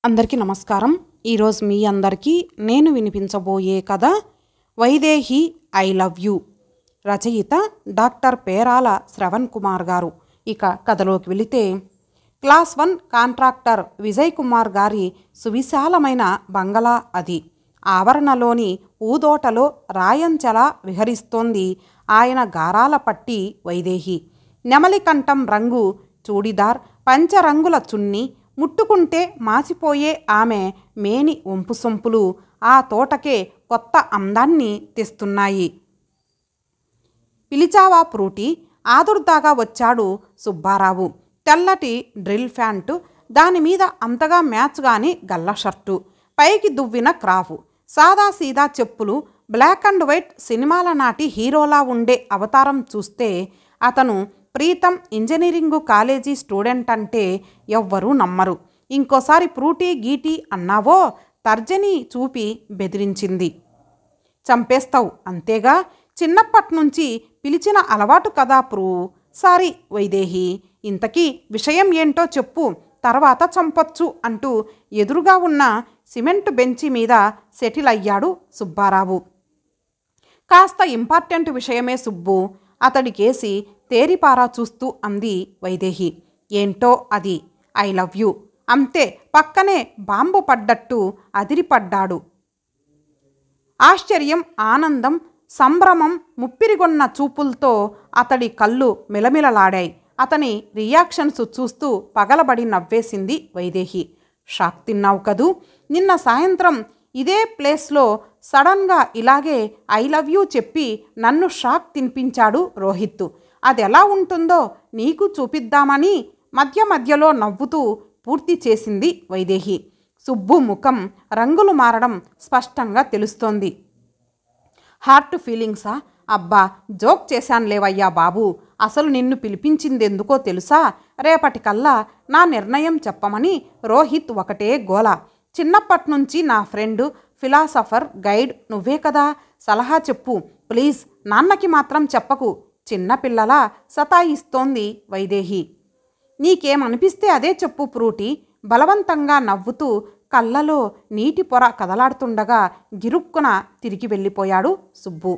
అందరికీ నమస్కారం. ఈరోజు మీ అందరికీ నేను వినిపించబోయే కథ వైదేహి ఐ లవ్ యూ. రచయిత డాక్టర్ పేరాల శ్రవణ్ కుమార్ గారు. ఇక కథలోకి వెళితే, క్లాస్ 1 కాంట్రాక్టర్ విజయ్ కుమార్ గారి సువిశాలమైన బంగళా అది. ఆవరణలోని ఊదోటలో రాయంచలా విహరిస్తోంది ఆయన గారాల పట్టి వైదేహి. నెమలికంఠం రంగు చూడిదార్, పంచరంగుల చున్నీ, ముట్టుకుంటే మాసిపోయే ఆమె మేని వంపు సొంపులు ఆ తోటకే కొత్త అందాన్ని తెస్తున్నాయి. పిలిచావా ఫ్రూటీ? ఆదుర్దాగా వచ్చాడు సుబ్బారావు. తెల్లటి డ్రిల్ ప్యాంటు, దానిమీద అంతగా మ్యాచ్ గాని గల్ల షర్టు, పైకి దువ్విన క్రాఫు, సాదాసీదా చెప్పులు. బ్లాక్ అండ్ వైట్ సినిమాల నాటి హీరోలా ఉండే అవతారం చూస్తే అతను ప్రీతం ఇంజనీరింగు కాలేజీ స్టూడెంట్ అంటే ఎవ్వరూ నమ్మరు. ఇంకోసారి ఫ్రూటీ గీటీ అన్నావో తర్జని చూపి బెదిరించింది. చంపేస్తావు అంతేగా, చిన్నప్పట్నుంచి పిలిచిన అలవాటు కదా సారీ వైదేహి, ఇంతకీ విషయం ఏంటో చెప్పు, తర్వాత చంపొచ్చు అంటూ ఎదురుగా ఉన్న సిమెంటు బెంచి మీద సెటిల్ అయ్యాడు సుబ్బారావు. కాస్త ఇంపార్టెంట్ విషయమే సుబ్బు, అతడికేసి తేరిపారా చూస్తూ అంది వైదేహి. ఏంటో అది? ఐ లవ్ యూ అంతే. పక్కనే బాంబు పడ్డట్టు అదిరిపడ్డాడు. ఆశ్చర్యం, ఆనందం, సంభ్రమం ముప్పిరిగొన్న చూపులతో అతడి కళ్ళు మిలమిలలాడాయి. అతని రియాక్షన్స్ చూస్తూ పగలబడి నవ్వేసింది వైదేహి. షాక్ తిన్నావు కదూ? నిన్న సాయంత్రం ఇదే ప్లేస్లో సడన్గా ఇలాగే ఐ లవ్ యూ చెప్పి నన్ను షాక్ తినిపించాడు రోహిత్. అదెలా ఉంటుందో నీకు చూపిద్దామని మధ్య మధ్యలో నవ్వుతూ పూర్తి చేసింది వైదేహి. సుబ్బు ముఖం రంగులు మారడం స్పష్టంగా తెలుస్తోంది. హార్ట్ ఫీలింగ్సా? అబ్బా, జోక్ చేశానులేవయ్యా బాబు. అసలు నిన్ను పిలిపించిందెందుకో తెలుసా? రేపటికల్లా నా నిర్ణయం చెప్పమని రోహిత్ ఒకటే గోల. చిన్నప్పట్నుంచి నా ఫ్రెండ్, ఫిలాసఫర్, గైడ్ నువ్వే కదా, సలహా చెప్పు ప్లీజ్, నాన్నకి మాత్రం చెప్పకు. చిన్నపిల్లలా సతాయిస్తోంది వైదేహి. నీకేమనిపిస్తే అదే చెప్పు ఫ్రూటీ, బలవంతంగా నవ్వుతూ కళ్ళలో నీటి పొర కదలాడుతుండగా గిరుక్కున తిరిగి వెళ్ళిపోయాడు సుబ్బు.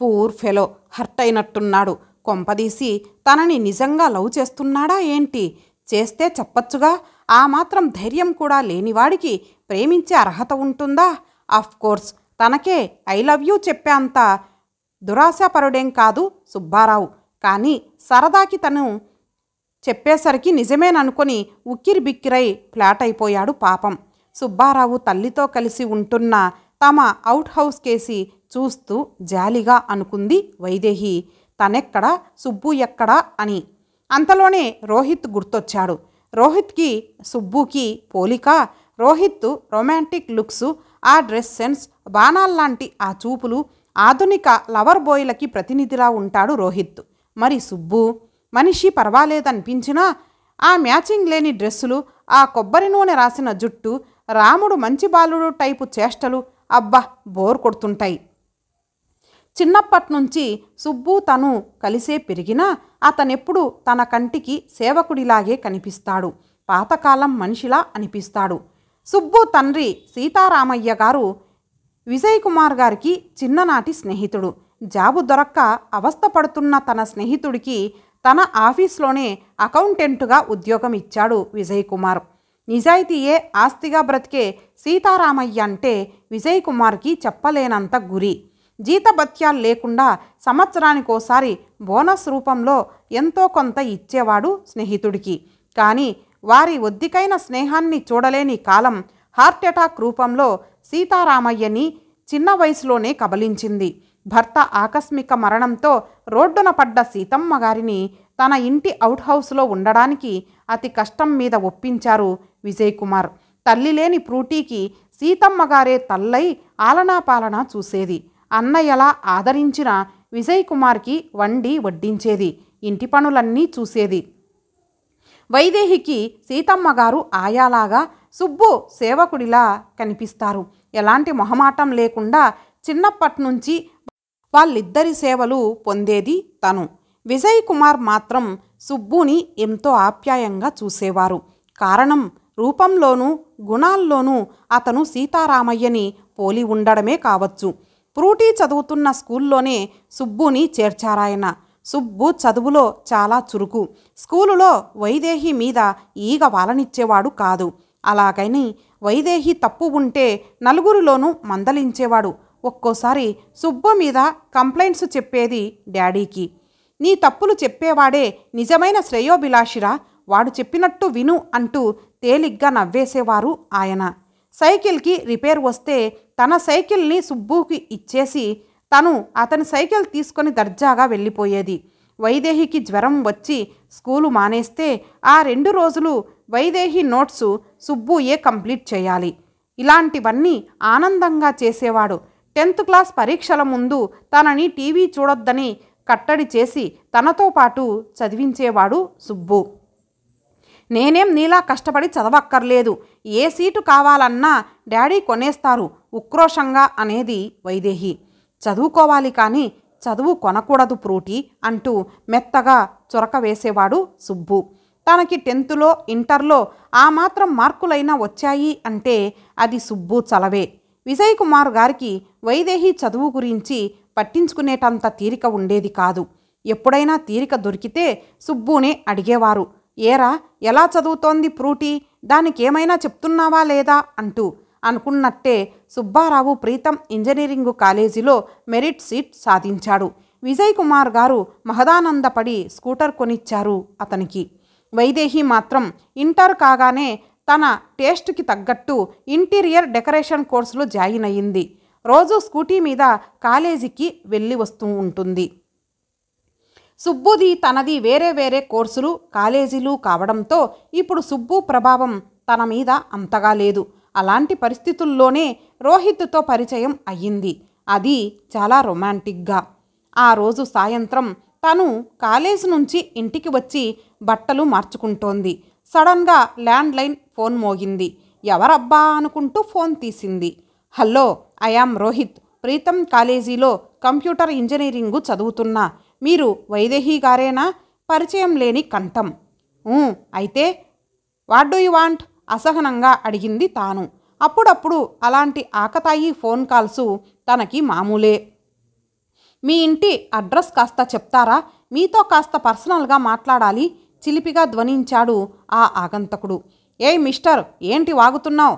పూర్ ఫెలో, హర్ట్ అయినట్టున్నాడు. కొంపదీసి తనని నిజంగా లవ్ చేస్తున్నాడా ఏంటి? చేస్తే చెప్పచ్చుగా. ఆ మాత్రం ధైర్యం కూడా లేనివాడికి ప్రేమించే అర్హత ఉంటుందా? కోర్స్ తనకే ఐ లవ్ యూ చెప్పేంత దురాశాపరుడేం కాదు సుబ్బారావు. కానీ సరదాకి తను చెప్పేసరికి నిజమేననుకొని ఉక్కిరి బిక్కిరై ఫ్లాట్ అయిపోయాడు పాపం. సుబ్బారావు తల్లితో కలిసి ఉంటున్న తమ అవుట్ హౌస్ కేసి చూస్తూ జాలిగా అనుకుంది వైదేహి. తనెక్కడా, సుబ్బు ఎక్కడా అని. అంతలోనే రోహిత్ గుర్తొచ్చాడు. రోహిత్కి సుబ్బుకి పోలిక. రోహిత్ రొమాంటిక్ లుక్స్, ఆ డ్రెస్ సెన్స్, బాణాల్లాంటి ఆ చూపులు, ఆధునిక లవర్ బాయ్లకి ప్రతినిధిలా ఉంటాడు రోహిత్. మరి సుబ్బు మనిషి పర్వాలేదనిపించినా ఆ మ్యాచింగ్ లేని డ్రెస్సులు, ఆ కొబ్బరి నూనె రాసిన జుట్టు, రాముడు మంచి బాలుడు టైపు చేష్టలు అబ్బా బోర్ కొడుతుంటాయి. చిన్నప్పట్నుంచి సుబ్బు తను కలిసే పెరిగినా అతనెప్పుడు తన కంటికి సేవకుడిలాగే కనిపిస్తాడు. పాతకాలం మనిషిలా అనిపిస్తాడు. సుబ్బు తండ్రి సీతారామయ్య గారు విజయ్ కుమార్ గారికి చిన్ననాటి స్నేహితుడు. జాబు దొరక్క అవస్థపడుతున్న తన స్నేహితుడికి తన ఆఫీస్లోనే అకౌంటెంటుగా ఉద్యోగం ఇచ్చాడు విజయ్ కుమార్. నిజాయితీయే ఆస్తిగా బ్రతికే సీతారామయ్య అంటే విజయ్ కుమార్కి చెప్పలేనంత గురి. జీతభత్యాలు లేకుండా సంవత్సరానికోసారి బోనస్ రూపంలో ఎంతో కొంత ఇచ్చేవాడు స్నేహితుడికి. కానీ వారి ఒద్దికైన స్నేహాన్ని చూడలేని కాలం హార్ట్అటాక్ రూపంలో సీతారామయ్యని చిన్న వయసులోనే కబలించింది. భర్త ఆకస్మిక మరణంతో రోడ్డున పడ్డ సీతమ్మ గారిని తన ఇంటి అవుట్ హౌస్లో ఉండడానికి అతి కష్టం మీద ఒప్పించారు విజయ్ కుమార్. తల్లి లేని ఫ్రూటీకి సీతమ్మ గారే తల్లై ఆలనాపాలనా చూసేది. అన్నయ్యలా ఆదరించిన విజయ్ కుమార్కి వండి వడ్డించేది, ఇంటి పనులన్నీ చూసేది. వైదేహికి సీతమ్మ గారు ఆయాలాగా, సుబ్బు సేవకుడిలా కనిపిస్తారు. ఎలాంటి మొహమాటం లేకుండా చిన్నప్పట్నుంచి వాళ్ళిద్దరి సేవలు పొందేది తను. విజయ్ కుమార్ మాత్రం సుబ్బుని ఎంతో ఆప్యాయంగా చూసేవారు. కారణం రూపంలోనూ గుణాల్లోనూ అతను సీతారామయ్యని పోలి ఉండడమే కావచ్చు. ఫ్రూటీ చదువుతున్న స్కూల్లోనే సుబ్బుని చేర్చారాయన. సుబ్బు చదువులో చాలా చురుకు. స్కూలులో వైదేహి మీద ఈగ వాలనిచ్చేవాడు కాదు. అలాగని వైదేహి తప్పు ఉంటే నలుగురిలోనూ మందలించేవాడు. ఒక్కోసారి సుబ్బు మీద కంప్లైంట్స్ చెప్పేది డాడీకి. నీ తప్పులు చెప్పేవాడే నిజమైన శ్రేయోభిలాషిరా, వాడు చెప్పినట్టు విను అంటూ తేలిగ్గా నవ్వేసేవారు ఆయన. సైకిల్కి రిపేర్ వస్తే తన సైకిల్ని సుబ్బుకి ఇచ్చేసి తను అతని సైకిల్ తీసుకొని దర్జాగా వెళ్ళిపోయేది. వైదేహికి జ్వరం వచ్చి స్కూలు మానేస్తే ఆ 2 రోజులు వైదేహి నోట్సు సుబ్బుయే కంప్లీట్ చేయాలి. ఇలాంటివన్నీ ఆనందంగా చేసేవాడు. 10th క్లాస్ పరీక్షల ముందు తనని టీవీ చూడొద్దని కట్టడి చేసి తనతో పాటు చదివించేవాడు సుబ్బు. నేనేం నీలా కష్టపడి చదవక్కర్లేదు, ఏ సీటు కావాలన్నా డాడీ కొనేస్తారు ఉక్రోషంగా అనేది వైదేహి. చదువుకోవాలి కానీ చదువు కొనకూడదు ఫ్రూటీ అంటూ మెత్తగా చొరక వేసేవాడు సుబ్బు. తనకి 10థ్లో ఇంటర్లో ఆ మాత్రం మార్కులైనా వచ్చాయి అంటే అది సుబ్బు చలవే. విజయ్ కుమార్ గారికి వైదేహి చదువు గురించి పట్టించుకునేటంత తీరిక ఉండేది కాదు. ఎప్పుడైనా తీరిక దొరికితే సుబ్బునే అడిగేవారు, ఏరా ఎలా చదువుతోంది ఫ్రూటీ, దానికేమైనా చెప్తున్నావా లేదా అంటూ. అనుకున్నట్టే సుబ్బారావు ప్రీతం ఇంజనీరింగు కాలేజీలో మెరిట్ సీట్ సాధించాడు. విజయ్ కుమార్ గారు మహదానందపడి స్కూటర్ కొనిచ్చారు అతనికి. వైదేహి మాత్రం ఇంటర్ కాగానే తన టేస్ట్కి తగ్గట్టు ఇంటీరియర్ డెకరేషన్ కోర్సులో జాయిన్ అయ్యింది. రోజు స్కూటీ మీద కాలేజీకి వెళ్ళి వస్తూ ఉంటుంది. సుబ్బుది తనది వేరే వేరే కోర్సులు కాలేజీలు కావడంతో ఇప్పుడు సుబ్బు ప్రభావం తన మీద అంతగా లేదు. అలాంటి పరిస్థితుల్లోనే రోహిత్తో పరిచయం అయ్యింది. అది చాలా రొమాంటిక్గా. ఆ రోజు సాయంత్రం తను కాలేజీ నుంచి ఇంటికి వచ్చి బట్టలు మార్చుకుంటోంది. సడన్గా ల్యాండ్లైన్ ఫోన్ మోగింది. ఎవరబ్బా అనుకుంటూ ఫోన్ తీసింది. హలో, ఐయామ్ రోహిత్, ప్రీతం కాలేజీలో కంప్యూటర్ ఇంజనీరింగు చదువుతున్నా. మీరు వైదేహి గారేనా? పరిచయం లేని కంఠం. అయితే వాట్ డూ యు వాంట్? అసహనంగా అడిగింది తాను. అప్పుడప్పుడు అలాంటి ఆకతాయి ఫోన్ కాల్సు తనకి మామూలే. మీ ఇంటి అడ్రస్ కాస్త చెప్తారా? మీతో కాస్త పర్సనల్గా మాట్లాడాలి చిలిపిగా ధ్వనించాడు ఆ ఆగంతకుడు. ఏయ్ మిస్టర్, ఏంటి వాగుతున్నావు?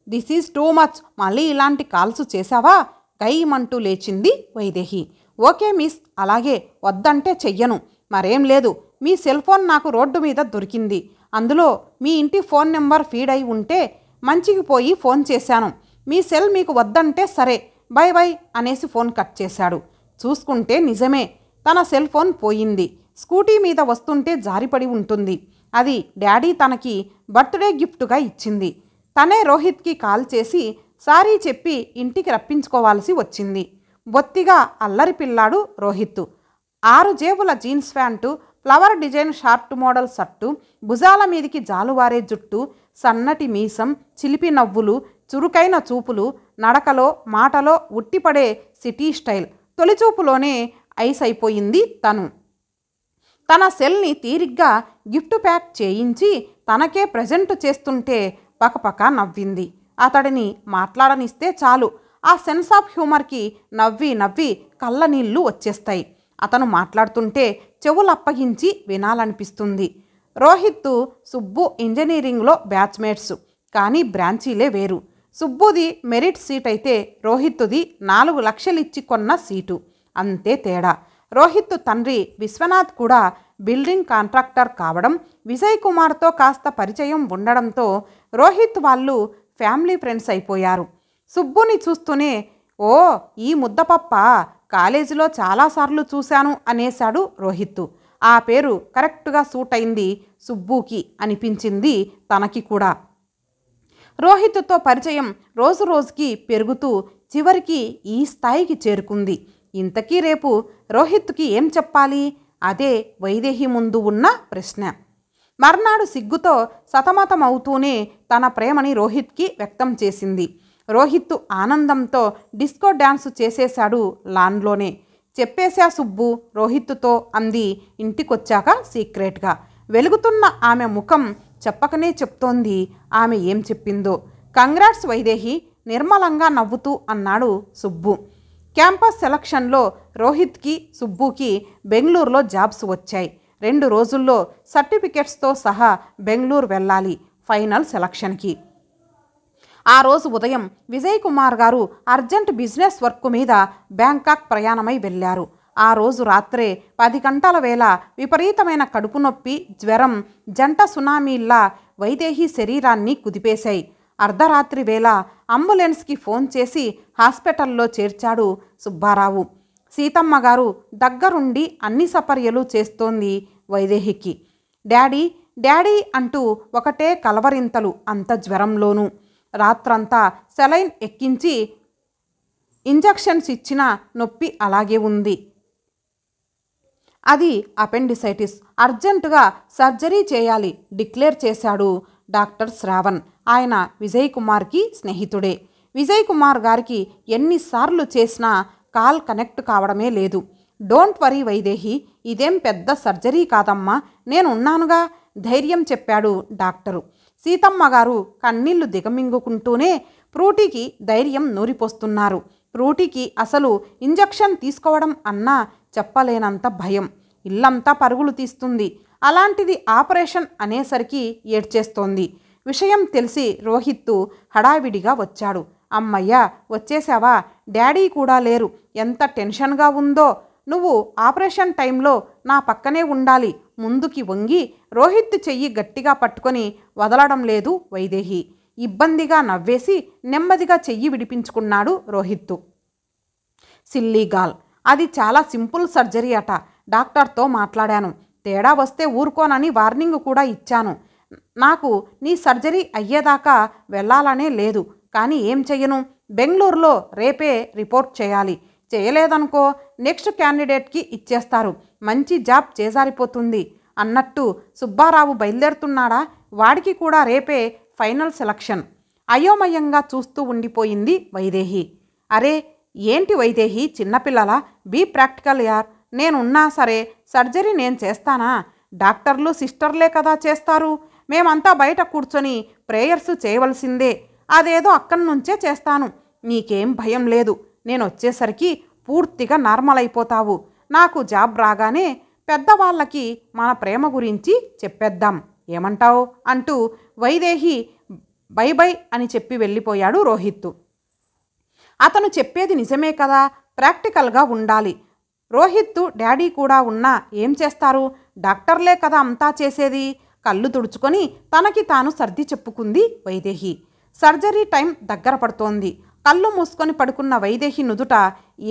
This is too much. మళ్ళీ ఇలాంటి కాల్స్ చేశావా? గయ్యమంటూ లేచింది వైదేహి. ఓకే మిస్, అలాగే, వద్దంటే చెయ్యను. మరేం లేదు, మీ సెల్ ఫోన్ నాకు రోడ్డు మీద దొరికింది. అందులో మీ ఇంటి ఫోన్ నెంబర్ ఫీడ్ అయి ఉంటే మంచికి పోయి ఫోన్ చేశాను. మీ సెల్ మీకు వద్దంటే సరే, బై బై అనేసి ఫోన్ కట్ చేశాడు. చూసుకుంటే నిజమే, తన సెల్ ఫోన్ పోయింది. స్కూటీ మీద వస్తుంటే జారిపడి ఉంటుంది. అది డాడీ తనకి బర్త్డే గిఫ్ట్గా ఇచ్చింది. తనే రోహిత్కి కాల్ చేసి సారీ చెప్పి ఇంటికి రప్పించుకోవాల్సి వచ్చింది. బొత్తిగా అల్లరి పిల్లాడు రోహిత్. 6 జేబుల jeans pant, flower design short model shirt, భుజాల మీదికి జాలువారే జుట్టు, సన్నటి మీసం, చిలిపి నవ్వులు, చురుకైన చూపులు, నడకలో మాటలో ఉట్టిపడే సిటీ స్టైల్. తొలిచూపులోనే ఐస్ అయిపోయింది తను. తన సెల్ని తీరిగ్గా గిఫ్ట్ ప్యాక్ చేయించి తనకే ప్రజెంట్ చేస్తుంటే పకపక నవ్వింది. అతడిని మాట్లాడనిస్తే చాలు, ఆ సెన్స్ ఆఫ్ హ్యూమర్కి నవ్వి నవ్వి కళ్ళ నీళ్లు వచ్చేస్తాయి. అతను మాట్లాడుతుంటే చెవులప్పగించి వినాలనిపిస్తుంది. రోహిత్ సుబ్బు ఇంజనీరింగ్లో బ్యాచ్మేట్స్, కానీ బ్రాంచీలే వేరు. సుబ్బుది మెరిట్ సీట్ అయితే రోహిత్ది 4 లక్షలిచ్చి కొన్న సీటు, అంతే తేడా. రోహిత్ తండ్రి విశ్వనాథ్ కూడా బిల్డింగ్ కాంట్రాక్టర్ కావడం, విజయ్ కుమార్తో కాస్త పరిచయం ఉండడంతో రోహిత్ వాళ్ళు ఫ్యామిలీ ఫ్రెండ్స్ అయిపోయారు. సుబ్బుని చూస్తూనే ఓ ఈ ముద్దపప్ప, కాలేజీలో చాలాసార్లు చూశాను అనేశాడు రోహిత్. ఆ పేరు కరెక్ట్గా సూట్ అయింది సుబ్బుకి అనిపించింది తనకి కూడా. రోహిత్తో పరిచయం రోజు రోజుకి పెరుగుతూ చివరికి ఈ స్థాయికి చేరుకుంది. ఇంతకీ రేపు రోహిత్కి ఏం చెప్పాలి? అదే వైదేహి ముందు ఉన్న ప్రశ్న. మర్నాడు సిగ్గుతో సతమతమవుతూనే తన ప్రేమని రోహిత్కి వ్యక్తం చేసింది. రోహిత్ ఆనందంతో డిస్కో డ్యాన్స్ చేసేశాడు లాన్లోనే. చెప్పేశా సుబ్బు రోహిత్తో అంది ఇంటికొచ్చాక సీక్రెట్గా. వెలుగుతున్న ఆమె ముఖం చెప్పకనే చెప్తోంది ఆమె ఏం చెప్పిందో. కంగ్రాట్స్ వైదేహి, నిర్మలంగా నవ్వుతూ అన్నాడు సుబ్బు. క్యాంపస్ సెలక్షన్లో రోహిత్కి సుబ్బుకి బెంగళూరులో జాబ్స్ వచ్చాయి. 2 రోజుల్లో సర్టిఫికెట్స్తో సహా బెంగళూరు వెళ్ళాలి ఫైనల్ సెలక్షన్కి. ఆ రోజు ఉదయం విజయ్ కుమార్ గారు అర్జెంట్ బిజినెస్ వర్క్ మీద బ్యాంకాక్ ప్రయాణమై వెళ్ళారు. ఆ రోజు రాత్రే 10 గంటల వేళ విపరీతమైన కడుపు నొప్పి, జ్వరం జంట సునామీల్లా వైదేహి శరీరాన్ని కుదిపేశాయి. అర్ధరాత్రి వేళ అంబులెన్స్కి ఫోన్ చేసి హాస్పిటల్లో చేర్చాడు సుబ్బారావు. సీతమ్మ గారు దగ్గరుండి అన్ని సపర్యలు చేస్తోంది వైదేహికి. డాడీ డాడీ అంటూ ఒకటే కలవరింతలు, అంత జ్వరంలోనూ. రాత్రంతా సెలైన్ ఎక్కించి ఇంజెక్షన్స్ ఇచ్చిన నొప్పి అలాగే ఉంది. అది అపెండిసైటిస్, అర్జెంటుగా సర్జరీ చేయాలి డిక్లేర్ చేశాడు డాక్టర్ శ్రావణ్. ఆయన విజయ్ కుమార్కి స్నేహితుడే. విజయ్ కుమార్ గారికి ఎన్నిసార్లు చేసినా కాల్ కనెక్ట్ కావడమే లేదు. డోంట్ వరీ వైదేహి, ఇదేం పెద్ద సర్జరీ కాదమ్మా, నేనున్నానుగా ధైర్యం చెప్పాడు డాక్టరు. సీతమ్మ గారు కన్నీళ్లు దిగమింగుకుంటూనే ఫ్రూటీకి ధైర్యం నూరిపోస్తున్నారు. ఫ్రూటీకి అసలు ఇంజెక్షన్ తీసుకోవడం అన్నా చెప్పలేనంత భయం. ఇల్లంతా పరుగులు తీస్తుంది. అలాంటిది ఆపరేషన్ అనేసరికి ఏడ్చేస్తోంది. విషయం తెలిసి రోహిత్ హడావిడిగా వచ్చాడు. అమ్మయ్య వచ్చేసావా, డాడీ కూడా లేరు, ఎంత టెన్షన్గా ఉందో. నువ్వు ఆపరేషన్ టైంలో నా పక్కనే ఉండాలి. ముందుకి వంగి రోహిత్ చెయ్యి గట్టిగా పట్టుకొని వదలడం లేదు వైదేహి. ఇబ్బందిగా నవ్వేసి నెమ్మదిగా చెయ్యి విడిపించుకున్నాడు రోహిత్. సిల్లీగాల్, అది చాలా సింపుల్ సర్జరీ అట. డాక్టర్తో మాట్లాడాను. తేడా వస్తే ఊరుకోనని వార్నింగ్ కూడా ఇచ్చాను. నాకు నీ సర్జరీ అయ్యేదాకా వెళ్ళాలనే లేదు. కానీ ఏం చెయ్యను, బెంగళూరులో రేపే రిపోర్ట్ చేయాలి. చేయలేదనుకో నెక్స్ట్ క్యాండిడేట్కి ఇచ్చేస్తారు. మంచి జాబ్ చేజారిపోతుంది. అన్నట్టు సుబ్బారావు బయలుదేరుతున్నాడా? వాడికి కూడా రేపే ఫైనల్ సెలక్షన్. అయోమయంగా చూస్తూ ఉండిపోయింది వైదేహి. అరే ఏంటి వైదేహి, చిన్నపిల్లలా? బీ ప్రాక్టికల్ యార్. నేనున్నా సరే సర్జరీ నేను చేస్తానా? డాక్టర్లు సిస్టర్లే కదా చేస్తారు. మేమంతా బయట కూర్చొని ప్రేయర్స్ చేయవలసిందే. అదేదో అక్కడి నుంచే చేస్తాను. నీకేం భయం లేదు. నేను వచ్చేసరికి పూర్తిగా నార్మల్ అయిపోతావు. నాకు జాబ్ రాగానే పెద్దవాళ్ళకి మన ప్రేమ గురించి చెప్పేద్దాం, ఏమంటావు అంటూ వైదేహి బై బై అని చెప్పి వెళ్ళిపోయాడు రోహిత్. అతను చెప్పేది నిజమే కదా, ప్రాక్టికల్గా ఉండాలి. రోహిత్ డాడీ కూడా ఉన్నా ఏం చేస్తారు? డాక్టర్లే కదా అంతా చేసేది. కళ్ళు తుడుచుకొని తనకి తాను సర్ది చెప్పుకుంది వైదేహి. సర్జరీ టైం దగ్గర పడుతోంది. కళ్ళు మూసుకొని పడుకున్న వైదేహి నుదుట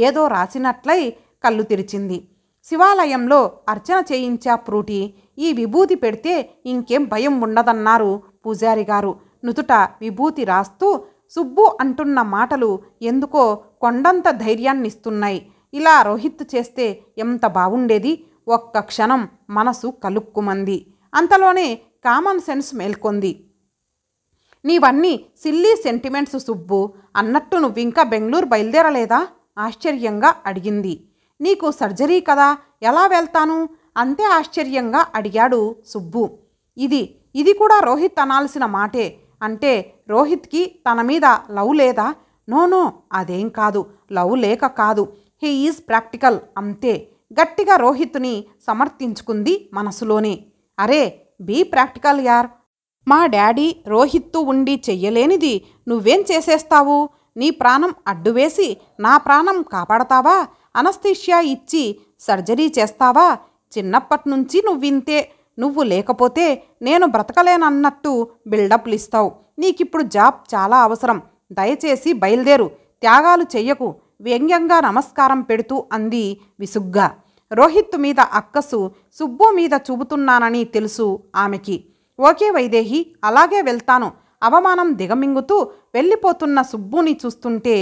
ఏదో రాసినట్లై కళ్ళు తెరిచింది. శివాలయంలో అర్చన చేయించా ఫ్రూటీ. ఈ విభూతి పెడితే ఇంకేం భయం ఉండదన్నారు పూజారి గారు. నుదుట విభూతి రాస్తూ సుబ్బు అంటున్న మాటలు ఎందుకో కొండంత ధైర్యాన్నిస్తున్నాయి. ఇలా రోహిత్ చేస్తే ఎంత బాగుండేది. ఒక్క క్షణం మనసు కలుక్కుమంది. అంతలోనే కామన్ సెన్స్ మేల్కొంది. నీవన్నీ సిల్లీ సెంటిమెంట్స్ సుబ్బు. అన్నట్టు నువ్వింకా బెంగళూరు బయలుదేరలేదా? ఆశ్చర్యంగా అడిగింది. నీకు సర్జరీ కదా, ఎలా వెళ్తాను? అంతే ఆశ్చర్యంగా అడిగాడు సుబ్బు. ఇది కూడా రోహిత్ అనాల్సిన మాటే. అంటే రోహిత్కి తన మీద లవ్ లేదా? నో అదేం కాదు, లవ్ లేక కాదు. హీ ఈజ్ ప్రాక్టికల్ అంతే. గట్టిగా రోహిత్ని సమర్థించుకుంది మనసులోనే. అరే బీ ప్రాక్టికల్ యార్. మా డాడీ రోహిత్తు ఉండి చెయ్యలేనిది నువ్వేం చేసేస్తావు? నీ ప్రాణం అడ్డువేసి నా ప్రాణం కాపాడతావా? అనస్థీషియా ఇచ్చి సర్జరీ చేస్తావా? చిన్నప్పటినుంచి నువ్వింతే. నువ్వు లేకపోతే నేను బ్రతకలేనన్నట్టు బిల్డప్లు ఇస్తావు. నీకిప్పుడు జాబ్ చాలా అవసరం. దయచేసి బయలుదేరు, త్యాగాలు చెయ్యకు, వ్యంగ్యంగా నమస్కారం పెడుతూ అంది విసుగ్గా. రోహిత్ మీద అక్కసు సుబ్బు మీద చూపుతున్నానని తెలుసు ఆమెకి. ఓకే వైదేహి, అలాగే వెళ్తాను. అవమానం దిగమింగుతూ వెళ్ళిపోతున్న సుబ్బుని చూస్తుంటే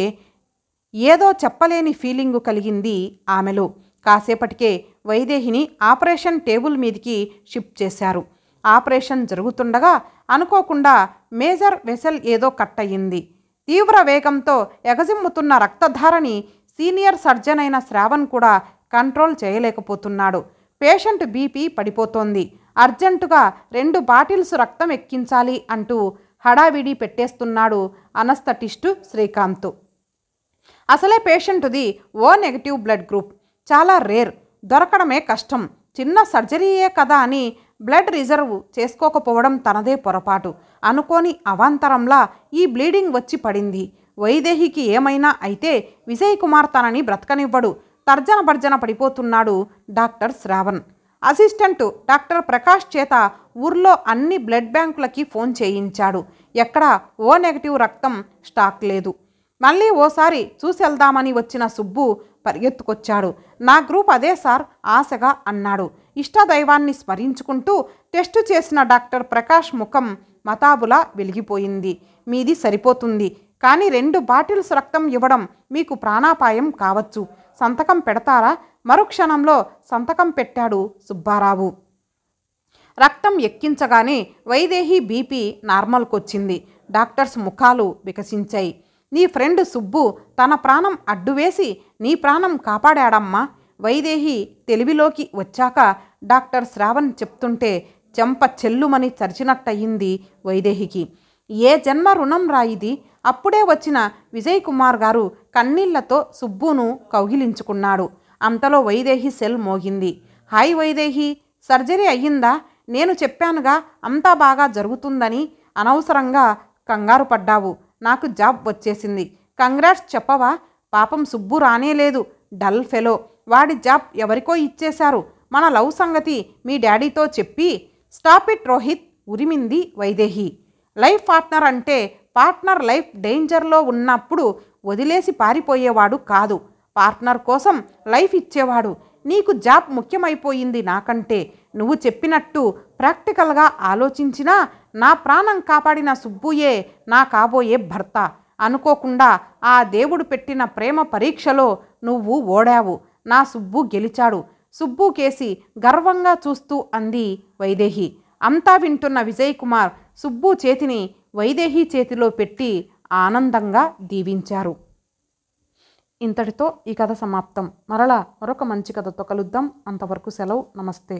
ఏదో చెప్పలేని ఫీలింగు కలిగింది ఆమెలో. కాసేపటికే వైదేహిని ఆపరేషన్ టేబుల్ మీదికి షిఫ్ట్ చేశారు. ఆపరేషన్ జరుగుతుండగా అనుకోకుండా మేజర్ వెసల్ ఏదో కట్ అయ్యింది. తీవ్ర వేగంతో ఎగజిమ్ముతున్న రక్తధారని సీనియర్ సర్జన్ అయిన శ్రావణ్ కూడా కంట్రోల్ చేయలేకపోతున్నాడు. పేషెంట్ బీపీ పడిపోతోంది. అర్జెంటుగా 2 బాటిల్స్ రక్తం ఎక్కించాలి అంటూ హడావిడి పెట్టేస్తున్నాడు అనస్థటిస్టు శ్రీకాంత్. అసలే పేషెంటుది ఓ నెగటివ్ బ్లడ్ గ్రూప్, చాలా రేర్, దొరకడమే కష్టం. చిన్న సర్జరీయే కదా అని బ్లడ్ రిజర్వ్ చేసుకోకపోవడం తనదే పొరపాటు. అనుకోని అవాంతరంలా ఈ బ్లీడింగ్ వచ్చి పడింది. వైదేహికి ఏమైనా అయితే విజయ్ కుమార్ తనని బ్రతకనివ్వడు. తర్జన భర్జన పడిపోతున్నాడు doctor Shravan. Assistant doctor Prakash చేత ఊర్లో అన్ని బ్లడ్ బ్యాంకులకి ఫోన్ చేయించాడు. ఎక్కడ ఓ నెగటివ్ రక్తం స్టాక్ లేదు. మళ్ళీ ఓసారి చూసెళ్దామని వచ్చిన సుబ్బు పరిగెత్తుకొచ్చాడు. నా గ్రూప్ అదే సార్ ఆశగా అన్నాడు. ఇష్టదైవాన్ని స్మరించుకుంటూ టెస్టు చేసిన డాక్టర్ ప్రకాష్ ముఖం మతాబులా వెలిగిపోయింది. మీది సరిపోతుంది, కానీ 2 బాటిల్స్ రక్తం ఇవ్వడం మీకు ప్రాణాపాయం కావచ్చు. సంతకం పెడతారా? మరుక్షణంలో సంతకం పెట్టాడు సుబ్బారావు. రక్తం ఎక్కించగానే వైదేహి బీపీ నార్మల్కొచ్చింది. డాక్టర్స్ ముఖాలు వికసించాయి. నీ ఫ్రెండ్ సుబ్బు తన ప్రాణం అడ్డువేసి నీ ప్రాణం కాపాడాడమ్మా. వైదేహి తెలివిలోకి వచ్చాక డాక్టర్ శ్రావణ్ చెప్తుంటే చెంప చెల్లుమని చరిచినట్టయింది వైదేహికి. ఏ జన్మ రుణం రాయిది. అప్పుడే వచ్చిన విజయ్ కుమార్ గారు కన్నీళ్లతో సుబ్బును కౌగిలించుకున్నాడు. అంతలో వైదేహి సెల్ మోగింది. హాయ్ వైదేహి, సర్జరీ అయ్యిందా? నేను చెప్పానుగా అంతా బాగా జరుగుతుందని. అనవసరంగా కంగారు పడ్డావు. నాకు జాబ్ వచ్చేసింది. కంగ్రాట్స్ చెప్పవా? పాపం సుబ్బు రానేలేదు, డల్ ఫెలో. వాడి జాబ్ ఎవరికో ఇచ్చేశారు. మన లవ్ సంగతి మీ డాడీతో చెప్పి. స్టాప్ ఇట్ రోహిత్, ఉరిమింది వైదేహి. లైఫ్ పార్ట్నర్ అంటే పార్ట్నర్ లైఫ్ డేంజర్లో ఉన్నప్పుడు వదిలేసి పారిపోయేవాడు కాదు, పార్ట్నర్ కోసం లైఫ్ ఇచ్చేవాడు. నీకు జాబ్ ముఖ్యమైపోయింది నాకంటే. నువ్వు చెప్పినట్టు ప్రాక్టికల్గా ఆలోచించినా నా ప్రాణం కాపాడిన సుబ్బుయే నా కాబోయే భర్త. అనుకోకుండా ఆ దేవుడు పెట్టిన ప్రేమ పరీక్షలో నువ్వు ఓడావు. నా సుబ్బు గెలిచాడు. సుబ్బు కేసి గర్వంగా చూస్తూ అంది వైదేహి. అంతా వింటున్న విజయ్ కుమార్ సుబ్బు చేతిని వైదేహి చేతిలో పెట్టి ఆనందంగా దీవించారు. ఇంతటితో ఈ కథ సమాప్తం. మరలా మరొక మంచి కథతో కలుద్దాం. అంతవరకు సెలవు. నమస్తే.